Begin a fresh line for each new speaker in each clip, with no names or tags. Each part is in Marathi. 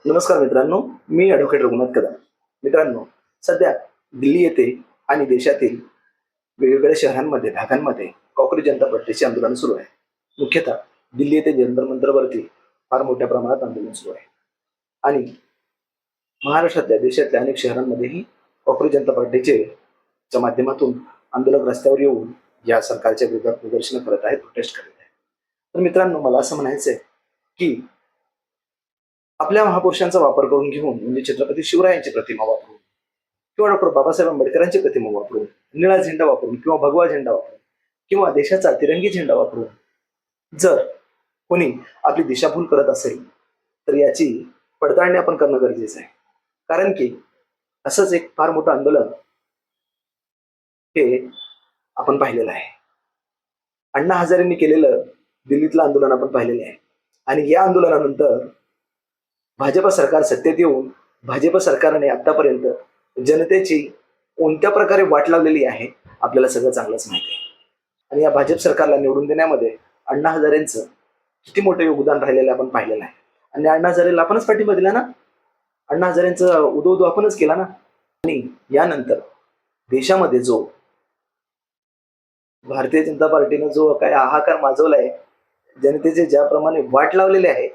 नमस्कार मित्रांनो, मी ॲडव्होकेट रघुनाथ कदम. मित्रांनो, सध्या दिल्ली येथे आणि देशातील वेगवेगळ्या शहरांमध्ये, भागांमध्ये कॉकरोच जनता पार्टीचे आंदोलन सुरू आहे. मुख्यतः दिल्ली येथे जंतर मंतरवरती फार मोठ्या प्रमाणात आंदोलन सुरू आहे आणि महाराष्ट्रातल्या, देशातल्या अनेक शहरांमध्येही कॉकरोच जनता पार्टीचे च्या माध्यमातून आंदोलक रस्त्यावर येऊन या सरकारच्या विरोधात निदर्शनं करत आहेत, प्रोटेस्ट करत आहेत. तर मित्रांनो, मला असं म्हणायचं आहे की आपल्या महापुरुषांचा वापर करून घेऊन, म्हणजे छत्रपती शिवरायांची प्रतिमा वापरून किंवा डॉक्टर बाबासाहेब आंबेडकरांची प्रतिमा वापरून, निळा झेंडा वापरून किंवा भगवा झेंडा वापरून किंवा देशाचा तिरंगी झेंडा वापरून जर कोणी आपली दिशाभूल करत असेल तर याची पडताळणी आपण करणं गरजेचं आहे. कारण की असंच एक फार मोठं आंदोलन हे आपण पाहिलेलं आहे. अण्णा हजारेंनी केलेलं दिल्लीतलं आंदोलन आपण पाहिलेलं आहे आणि या आंदोलनानंतर भाजप सरकार सत्तेत येऊन भाजप सरकारने आतापर्यंत जनतेची कोणत्या प्रकारे वाट लावलेली आहे आपल्याला सगळं चांगलंच माहिती आहे. आणि या भाजप सरकारला निवडून देण्यामध्ये अण्णा हजारेंचं किती मोठं योगदान राहिलेलं आपण पाहिलेलं आहे. आणि अण्णा हजारेला आपणच पाठिंबा दिला ना, अण्णा हजारेंचं उदो उदो आपणच केला ना. आणि यानंतर देशामध्ये जो भारतीय जनता पार्टीनं जो काय हाहाकार माजवलाय, जनतेचे ज्याप्रमाणे वाट लावलेले आहे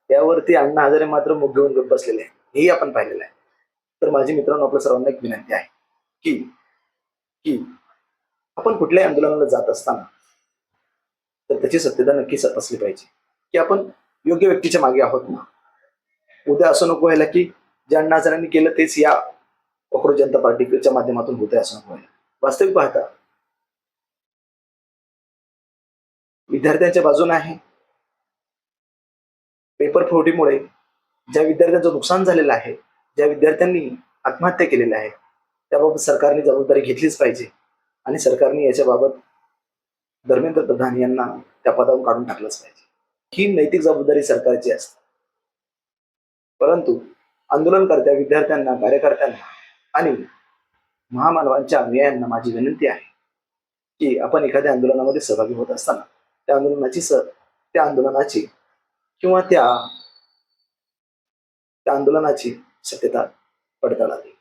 त्यावरती अण्णा हजारे मात्र मुग घेऊन गप्प बसलेले आहे, हेही आपण पाहिलेलं आहे. तर माझी मित्रांनो, आपल्या सर्वांना एक विनंती आहे की की आपण कुठल्याही आंदोलनाला जात असताना तर त्याची सत्यता नक्की तपासली पाहिजे की आपण योग्य व्यक्तीच्या मागे आहोत ना. उद्या असं नको व्हायला की जे अण्णा हजारांनी केलं तेच या कॉकरोच जनता पार्टीच्या माध्यमातून होत आहे, असं नको व्हायला. वास्तविक पाहता विद्यार्थ्यांच्या बाजूने आहे. पेपर फुटीमुळे ज्या विद्यार्थ्यांचं नुकसान झालेलं आहे, ज्या विद्यार्थ्यांनी आत्महत्या केलेल्या आहेत, त्याबाबत सरकारने जबाबदारी घेतलीच पाहिजे आणि सरकारने याच्याबाबत धर्मेंद्र प्रधान यांना त्या पदावरून काढून टाकलंच पाहिजे. ही नैतिक जबाबदारी सरकारची असते. परंतु आंदोलनकर्त्या विद्यार्थ्यांना, कार्यकर्त्यांना आणि महामानवांच्या अनुयायांना माझी विनंती आहे की आपण एखाद्या आंदोलनामध्ये सहभागी होत असताना त्या आंदोलनाची किंवा त्या आंदोलनाची सत्यता पडताळावी.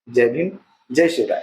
जय भीम, जय शिवराय.